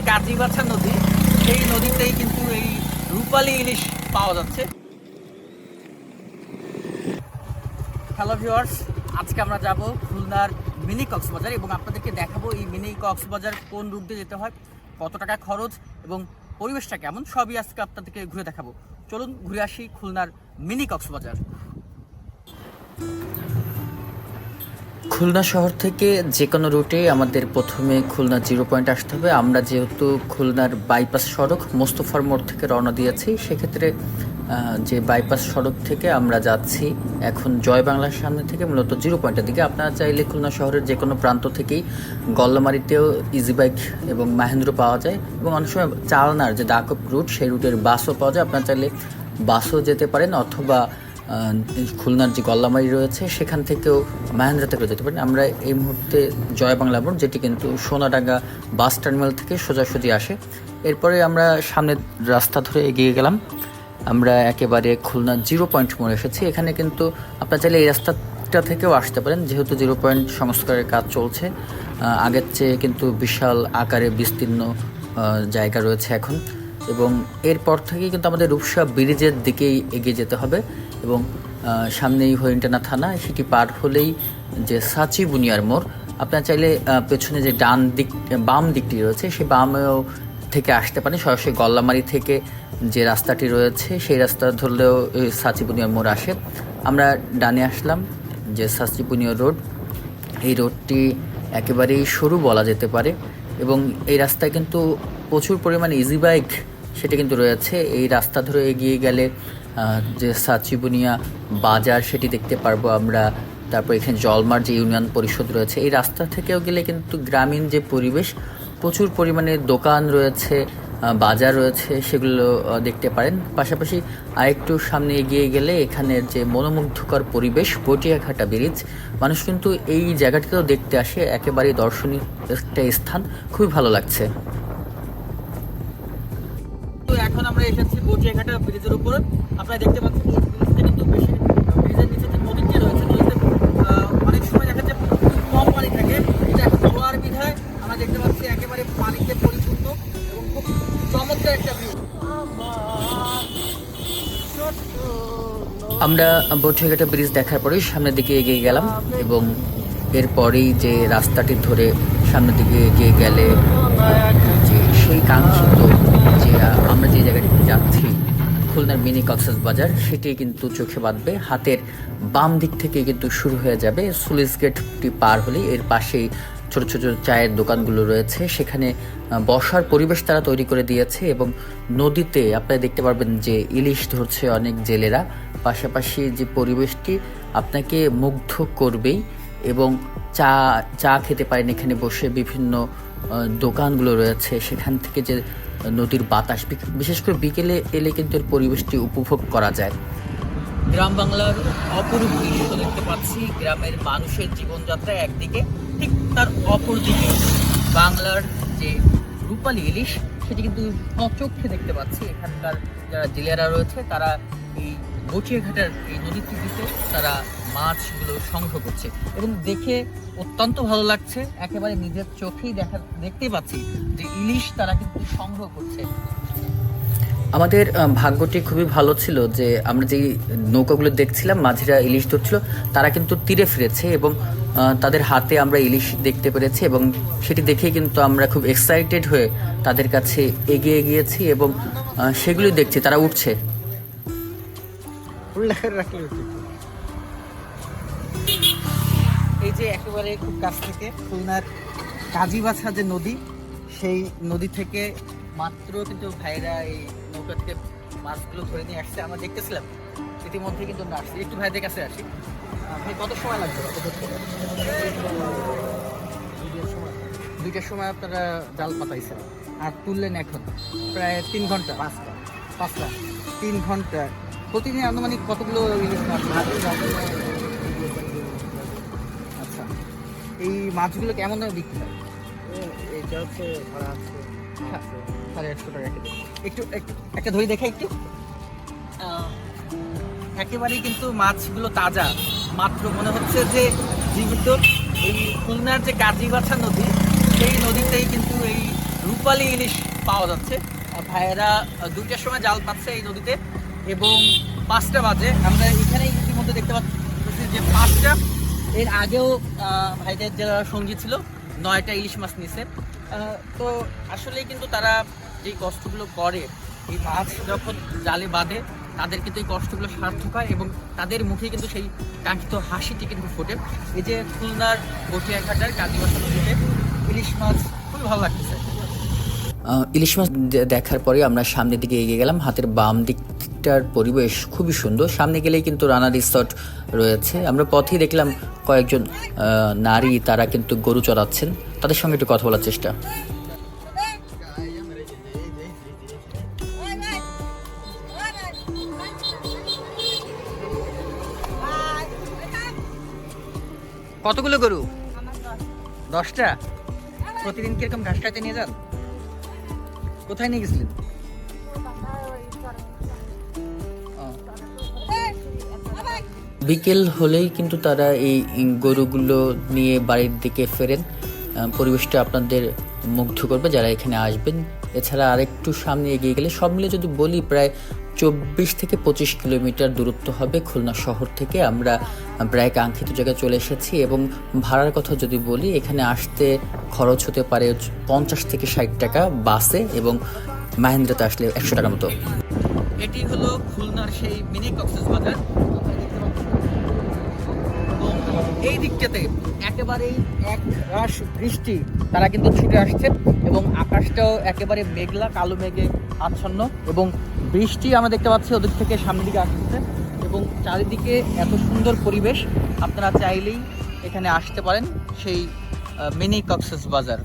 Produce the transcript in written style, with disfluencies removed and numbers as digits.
কাজীবাছা নদী, সেই নদীতেই কিন্তু এই রূপালী ইলিশ পাওয়া যাচ্ছে। হ্যালো ভিউয়ার্স, আজকে আমরা যাব খুলনার মিনি কক্সবাজার এবং আপনাদেরকে দেখাবো এই মিনি কক্সবাজার কোন রুট দিয়ে যেতে হয়, কত টাকা খরচ এবং পরিবেশটা কেমন, সবই আজকে আপনাদেরকে ঘুরে দেখাবো। চলুন ঘুরে আসি খুলনার মিনি কক্সবাজার। খুলনা শহর থেকে যে কোনো রুটে আমাদের প্রথমে খুলনা 0 পয়েন্ট আসতে হবে। আমরা যেহেতু খুলনার বাইপাস সড়ক মোস্তফার মোড় থেকে রওনা দিয়েছি, সেক্ষেত্রে যে বাইপাস সড়ক থেকে আমরা যাচ্ছি এখন জয় বাংলার সামনে থেকে মূলত 0 পয়েন্টের দিকে। আপনারা চাইলে খুলনা শহরের যে কোনো প্রান্ত থেকেই গল্লামারিতেও ইজি বাইক এবং মাহেন্দ্র পাওয়া যায়, এবং অনেক সময় চালনার যে দাকপ রুট সেই রুটের বাসও পাওয়া যায়। আপনারা চাইলে বাসও যেতে পারেন, অথবা খুলনার যে গল্লামারি রয়েছে সেখান থেকেও মাহেন্দ্রা থেকেও যেতে পারেন। আমরা এই মুহূর্তে জয় বাংলা মোড়, যেটি কিন্তু সোনাডাঙ্গা বাস টার্মিনাল থেকে সোজাসুজি আসে। এরপরে আমরা সামনের রাস্তা ধরে এগিয়ে গেলাম, আমরা একেবারে খুলনা 0 পয়েন্ট মোড়ে এসেছি। এখানে কিন্তু আপনারা চাইলে এই রাস্তাটা থেকেও আসতে পারেন, যেহেতু 0 পয়েন্ট সংস্কারের কাজ চলছে। আগের চেয়ে কিন্তু বিশাল আকারে বিস্তীর্ণ জায়গা রয়েছে এখন, এবং এরপর থেকেই কিন্তু আমাদের রূপসা ব্রিজের দিকেই এগিয়ে যেতে হবে। এবং সামনেই হরিণটানা থানা, সেটি পার হলেই যে সাচি বুনিয়ার মোড়। আপনারা চাইলে পেছনে যে বাম দিকটি রয়েছে সেই বামেও থেকে আসতে পারেন। সরাসরি গল্লামারি থেকে যে রাস্তাটি রয়েছে সেই রাস্তা ধরলেও সাচি বুনিয়ার মোড় আসে। আমরা ডানে আসলাম, যে সাচি বুনিয়ার রোড, এই রোডটি একেবারেই সরু বলা যেতে পারে, এবং এই রাস্তায় কিন্তু প্রচুর পরিমাণে ইজি বাইক সেটা কিন্তু রয়েছে। এই রাস্তা ধরে এগিয়ে গেলে যে সাচিবুনিয়া বাজার সেটি দেখতে পারবো আমরা। তারপর এখানে জলমার যে ইউনিয়ন পরিষদ রয়েছে, এই রাস্তা থেকেও গেলে কিন্তু গ্রামীণ যে পরিবেশ, প্রচুর পরিমাণে দোকান রয়েছে, বাজার রয়েছে, সেগুলো দেখতে পারেন। পাশাপাশি আরেকটু সামনে এগিয়ে গেলে এখানের যে মনোমুগ্ধকর পরিবেশ, পটিয়াঘাটা ব্রিজ, মানুষ কিন্তু এই জায়গাটিতেও দেখতে আসে। একেবারেই দর্শনীয় একটা স্থান, খুবই ভালো লাগছে। তো এখন আমরা এসেছি পটিয়াঘাটা ব্রিজের উপরে। আপনারা দেখতে পাচ্ছেন এই ব্রিজটা কিন্তু বেশি, ব্রিজের নিচে যে নদীটি রয়েছে, নদীতে অনেক সময় দেখা যায় কম পানি থাকে, এটা এখন জোয়ার বিধায় আমরা দেখতে পাচ্ছি একেবারে পানিতে পরিপূর্ণ এবং খুব চমৎকার একটা ভিউ। আমরা পটিয়াঘাটা ব্রিজ দেখার পরেই সামনের দিকে এগিয়ে গেলাম, এবং এরপরেই যে রাস্তাটি ধরে সামনের দিকে এগিয়ে গেলে যে সেই কাঙ্ক্ষিত যে আমরা যে জায়গাটিতে যাচ্ছি খুলনার মিনি কক্সবাজার, সেটি কিন্তু চোখে বাঁধবে। হাতের বাম দিক থেকে কিন্তু শুরু হয়ে যাবে, সুলিস গেটটি পার হলেই এর পাশেই ছোট ছোট চায়ের দোকানগুলো রয়েছে, সেখানে বসার পরিবেশ তারা তৈরি করে দিয়েছে। এবং নদীতে আপনারা দেখতে পারবেন যে ইলিশ ধরছে অনেক জেলেরা। পাশাপাশি যে পরিবেশটি আপনাকে মুগ্ধ করবেই, এবং চা খেতে পারেন এখানে বসে। বিভিন্ন দোকানগুলো রয়েছে, সেখান থেকে যে নদীর বাতাস, বিশেষ করে বিকেলে এলে কিন্তু এর পরিবেশটি উপভোগ করা যায়। গ্রাম বাংলার অপরূপ দৃশ্য দেখতে পাচ্ছি, গ্রামের মানুষের জীবনযাত্রা একদিকে, ঠিক তার অপর দিকে বাংলার যে রূপালী ইলিশ সেটি কিন্তু সচক্ষে দেখতে পাচ্ছি। এখানকার যারা জেলেরা রয়েছে তারা এই পটিয়াঘাটার এই নদীটিতে তারা মাছগুলো সংগ্রহ করছে, এবং দেখে অত্যন্ত ভালো লাগছে। একেবারে নিজের চোখেই দেখতেই পাচ্ছি যে ইলিশ তারা কিন্তু সংগ্রহ করছে। আমাদের ভাগ্যটি খুবই ভালো ছিল যে আমরা যেই নৌকাগুলো দেখছিলাম মাঝিরা ইলিশ ধরছিল, তারা কিন্তু তীরে ফিরেছে, এবং তাদের হাতে আমরা ইলিশ দেখতে পেরেছি, এবং সেটি দেখেই কিন্তু আমরা খুব এক্সাইটেড হয়ে তাদের কাছে এগিয়ে গিয়েছি, এবং সেগুলি দেখছি তারা উঠছে। এই যে একেবারে খুব কাছ থেকে খুলনার কাজীবাছা যে নদী, সেই নদী থেকে মাত্র কিন্তু ভাইরা এই নৌকা থেকে মাছগুলো ধরে নিয়ে আসছে। আমরা দেখতেছিলাম ইতিমধ্যে কিন্তু আমরা আসছি, একটু ভাইদের কাছে আসি। ভাই কত সময় লাগবে? 2টার সময় আপনারা জাল পাতাইছেন আর তুললেন এখন প্রায় 3 ঘন্টা, 5টা 3 ঘন্টা। প্রতিদিন আনুমানিক কতগুলো ইলিশ মাছ? আচ্ছা, এই মাছগুলো কেমন দামে বিক্রি হয়? এইটা হচ্ছে 850 টাকা কেজি। একটু একটা ধরে দেখা একটু। একেবারেই কিন্তু মাছগুলো তাজা, মাত্র মনে হচ্ছে যে জীবিত। এই খুলনার যে কাজীবাছা নদী, সেই নদীতেই কিন্তু এই রূপা রূপালী ইলিশ পাওয়া যাচ্ছে। ভাইয়েরা 2টার সময় জাল পাচ্ছে এই নদীতে এবং 5টা বাজে। আমরা এখানে ইতিমধ্যে দেখতে পাচ্ছি যে 5টা, এর আগেও ভাইদের যারা সঙ্গী ছিল 9টা ইলিশ মাছ নিছে। তো আসলে কিন্তু তারা যেই কষ্টগুলো করে, এই মাছ যখন জালে বাঁধে তাদের কিন্তু এই কষ্টগুলো সার্থক হয় এবং তাদের মুখে কিন্তু সেই কাঙ্ক্ষিত হাসিটি কিন্তু ফোটে। এই যে খুলনার গটিয়াঘাটার কাজীবাসা নদীতে ইলিশ মাছ খুবই ভালো লাগতেছে। ইলিশ মাছ দেখার পরে আমরা সামনের দিকে এগিয়ে গেলাম। হাতের বাম দিকটার পরিবেশ খুবই সুন্দর। সামনে গেলেই কিন্তু রানা রিসর্ট রয়েছে। আমরা পথেই দেখলাম কয়েকজন নারী, তারা কিন্তু গরু চড়াচ্ছেন। তাদের সঙ্গে একটু কথা বলার চেষ্টা। কতগুলো গরু? 10টা। প্রতিদিন কিরকম ঘাস খাইতে নিয়ে যান? কোথায় নিয়ে গেছিলেন? বিকেল হলেই কিন্তু তারা এই গরুগুলো নিয়ে বাড়ির দিকে ফেরেন। পরিবেশটা আপনাদের মুগ্ধ করবে যারা এখানে আসবেন। এছাড়া আরেকটু সামনে এগিয়ে গেলে সব মিলে যদি বলি প্রায় 24 থেকে 25 কিলোমিটার দূরত্ব হবে খুলনা শহর থেকে। আমরা প্রায় কাঙ্ক্ষিত জায়গায় চলে এসেছি এবং ভাড়ার কথা যদি বলি, এখানে আসতে খরচ হতে পারে 50 থেকে 60 টাকা বাসে এবং মাহেন্দ্রাতে আসলে 100 টাকার মতো। এটি হলো খুলনার সেই মিনি কক্সবাজার। এই দিকটাতে একেবারেই এক রাশ বৃষ্টি, তারা কিন্তু ছুটে আসছে এবং আকাশটাও একেবারে মেঘলা, কালো মেঘে আচ্ছন্ন এবং বৃষ্টি আমরা দেখতে পাচ্ছি ওদের থেকে সামনের দিকে আসতেছে এবং চারিদিকে এত সুন্দর পরিবেশ। আপনারা চাইলেই এখানে আসতে পারেন, সেই মিনি কক্সবাজার।